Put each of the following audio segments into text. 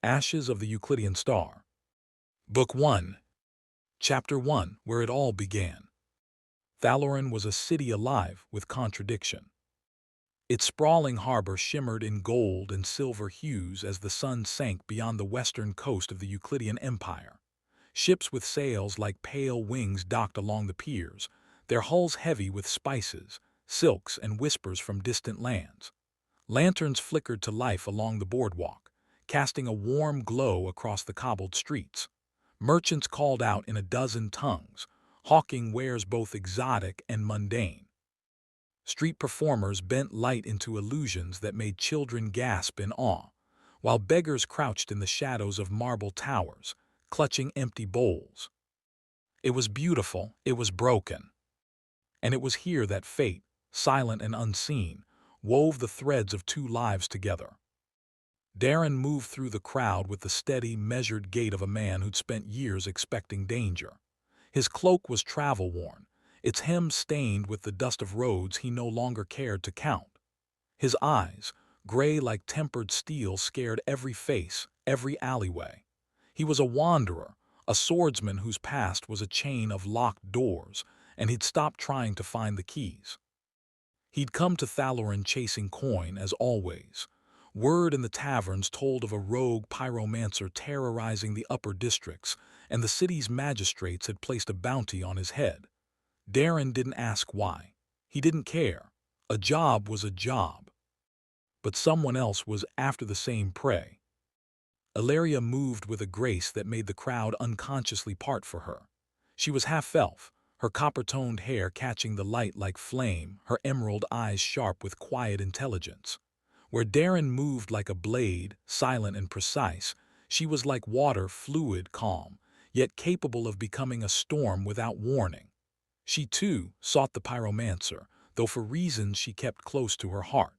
Ashes of the Euclidean Star. Book 1, Chapter 1, Where It All Began. Thaloran was a city alive with contradiction. Its sprawling harbor shimmered in gold and silver hues as the sun sank beyond the western coast of the Euclidean Empire. Ships with sails like pale wings docked along the piers, their hulls heavy with spices, silks, and whispers from distant lands. Lanterns flickered to life along the boardwalk, casting a warm glow across the cobbled streets. Merchants called out in a dozen tongues, hawking wares both exotic and mundane. Street performers bent light into illusions that made children gasp in awe, while beggars crouched in the shadows of marble towers, clutching empty bowls. It was beautiful, it was broken. And it was here that fate, silent and unseen, wove the threads of two lives together. Daren moved through the crowd with the steady, measured gait of a man who'd spent years expecting danger. His cloak was travel-worn, its hem stained with the dust of roads he no longer cared to count. His eyes, gray like tempered steel, scared every face, every alleyway. He was a wanderer, a swordsman whose past was a chain of locked doors, and he'd stopped trying to find the keys. He'd come to Thaloran chasing coin, as always. Word in the taverns told of a rogue pyromancer terrorizing the upper districts, and the city's magistrates had placed a bounty on his head. Daren didn't ask why. He didn't care. A job was a job. But someone else was after the same prey. Elaria moved with a grace that made the crowd unconsciously part for her. She was half-elf, her copper-toned hair catching the light like flame, her emerald eyes sharp with quiet intelligence. Where Daren moved like a blade, silent and precise, she was like water, fluid, calm, yet capable of becoming a storm without warning. She, too, sought the pyromancer, though for reasons she kept close to her heart.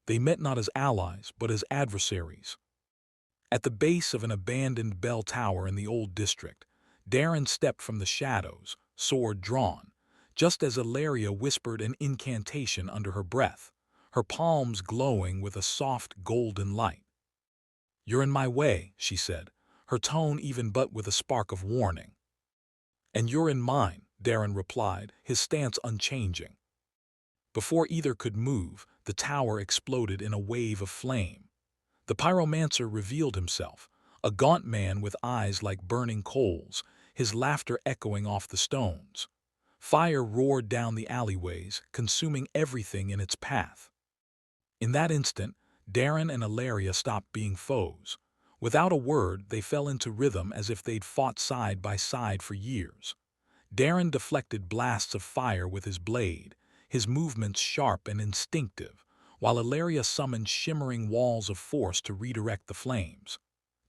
They met not as allies, but as adversaries. At the base of an abandoned bell tower in the old district, Daren stepped from the shadows, sword drawn, just as Elaria whispered an incantation under her breath, her palms glowing with a soft golden light. "You're in my way," she said, her tone even but with a spark of warning. "And you're in mine," Daren replied, his stance unchanging. Before either could move, the tower exploded in a wave of flame. The pyromancer revealed himself, a gaunt man with eyes like burning coals, his laughter echoing off the stones. Fire roared down the alleyways, consuming everything in its path. In that instant, Daren and Elaria stopped being foes. Without a word, they fell into rhythm as if they'd fought side by side for years. Daren deflected blasts of fire with his blade, his movements sharp and instinctive, while Elaria summoned shimmering walls of force to redirect the flames.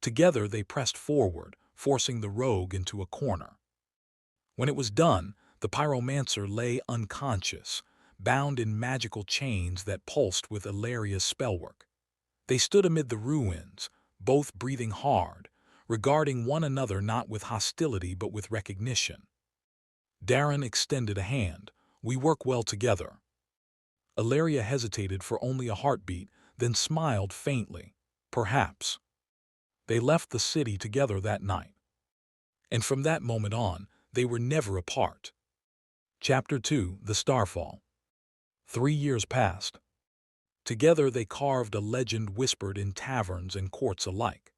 Together they pressed forward, forcing the rogue into a corner. When it was done, the pyromancer lay unconscious, bound in magical chains that pulsed with Elaria's spellwork. They stood amid the ruins, both breathing hard, regarding one another not with hostility but with recognition. Daren extended a hand. "We work well together." Elaria hesitated for only a heartbeat, then smiled faintly. "Perhaps." They left the city together that night. And from that moment on, they were never apart. Chapter 2, The Starfall. 3 years passed. Together they carved a legend whispered in taverns and courts alike.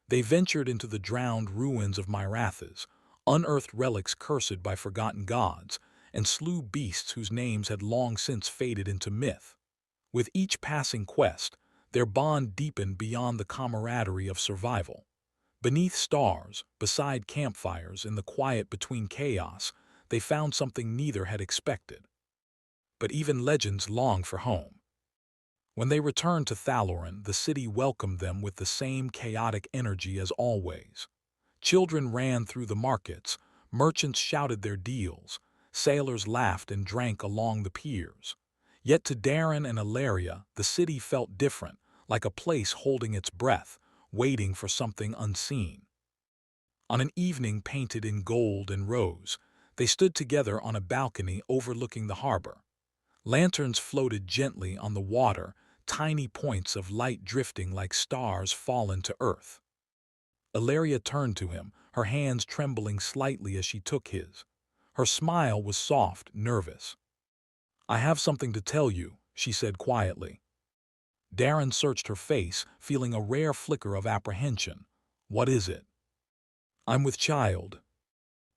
They ventured into the drowned ruins of Myrathas, unearthed relics cursed by forgotten gods, and slew beasts whose names had long since faded into myth. With each passing quest, their bond deepened beyond the camaraderie of survival. Beneath stars, beside campfires, in the quiet between chaos, they found something neither had expected. But even legends long for home. When they returned to Thaloran, the city welcomed them with the same chaotic energy as always. Children ran through the markets, merchants shouted their deals, sailors laughed and drank along the piers. Yet to Daren and Elaria, the city felt different, like a place holding its breath, waiting for something unseen. On an evening painted in gold and rose, they stood together on a balcony overlooking the harbor. Lanterns floated gently on the water, tiny points of light drifting like stars fallen to earth. Elaria turned to him, her hands trembling slightly as she took his. Her smile was soft, nervous. "I have something to tell you," she said quietly. Daren searched her face, feeling a rare flicker of apprehension. "What is it?" "I'm with child."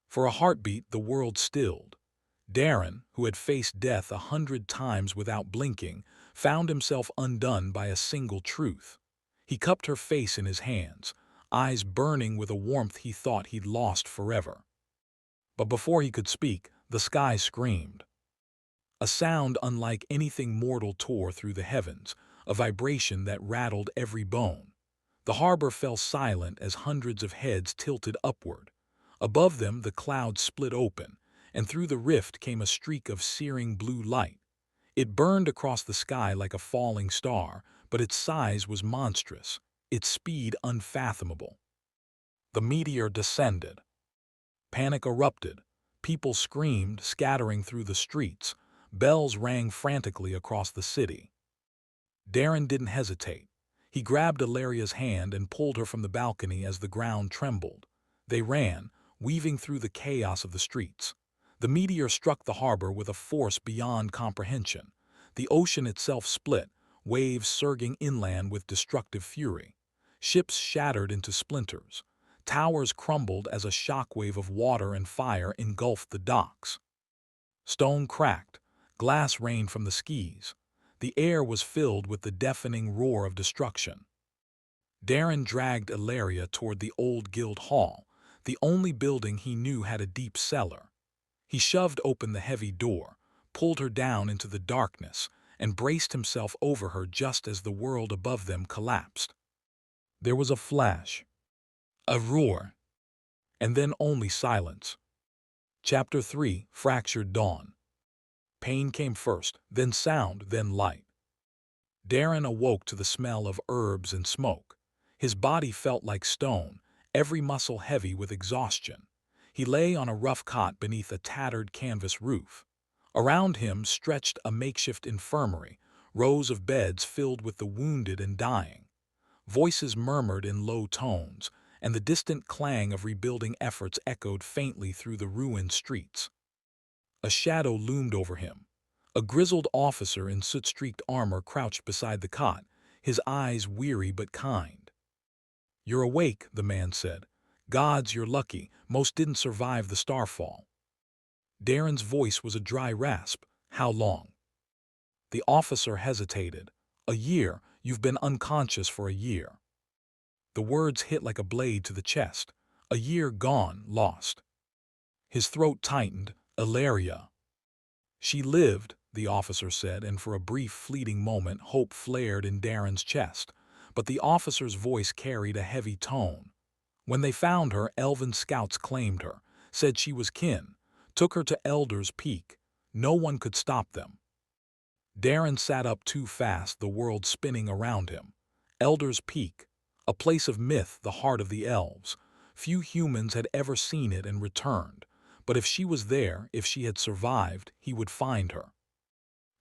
For a heartbeat, the world stilled. Daren, who had faced death 100 times without blinking, found himself undone by a single truth. He cupped her face in his hands, eyes burning with a warmth he thought he'd lost forever. But before he could speak, the sky screamed. A sound unlike anything mortal tore through the heavens, a vibration that rattled every bone. The harbor fell silent as hundreds of heads tilted upward. Above them the clouds split open, and through the rift came a streak of searing blue light. It burned across the sky like a falling star, but its size was monstrous, its speed unfathomable. The meteor descended. Panic erupted. People screamed, scattering through the streets. Bells rang frantically across the city. Daren didn't hesitate. He grabbed Ilaria's hand and pulled her from the balcony as the ground trembled. They ran, weaving through the chaos of the streets. The meteor struck the harbor with a force beyond comprehension. The ocean itself split, waves surging inland with destructive fury. Ships shattered into splinters. Towers crumbled as a shockwave of water and fire engulfed the docks. Stone cracked, glass rained from the skis. The air was filled with the deafening roar of destruction. Daren dragged Elaria toward the old guild hall, the only building he knew had a deep cellar. He shoved open the heavy door, pulled her down into the darkness, and braced himself over her just as the world above them collapsed. There was a flash, a roar, and then only silence. Chapter 3: Fractured Dawn. Pain came first, then sound, then light. Daren awoke to the smell of herbs and smoke. His body felt like stone, every muscle heavy with exhaustion. He lay on a rough cot beneath a tattered canvas roof. Around him stretched a makeshift infirmary, rows of beds filled with the wounded and dying. Voices murmured in low tones, and the distant clang of rebuilding efforts echoed faintly through the ruined streets. A shadow loomed over him. A grizzled officer in soot-streaked armor crouched beside the cot, his eyes weary but kind. "You're awake," the man said. "Gods, you're lucky. Most didn't survive the starfall." Daren's voice was a dry rasp. "How long?" The officer hesitated. "A year. You've been unconscious for a year." The words hit like a blade to the chest. A year gone, lost. His throat tightened. "Elaria." "She lived," the officer said, and for a brief, fleeting moment hope flared in Daren's chest. But the officer's voice carried a heavy tone. "When they found her, elven scouts claimed her, said she was kin, took her to Elder's Peak. No one could stop them." Daren sat up too fast, the world spinning around him. Elder's Peak, a place of myth, the heart of the elves. Few humans had ever seen it and returned. But if she was there, if she had survived, he would find her.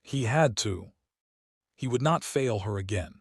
He had to. He would not fail her again.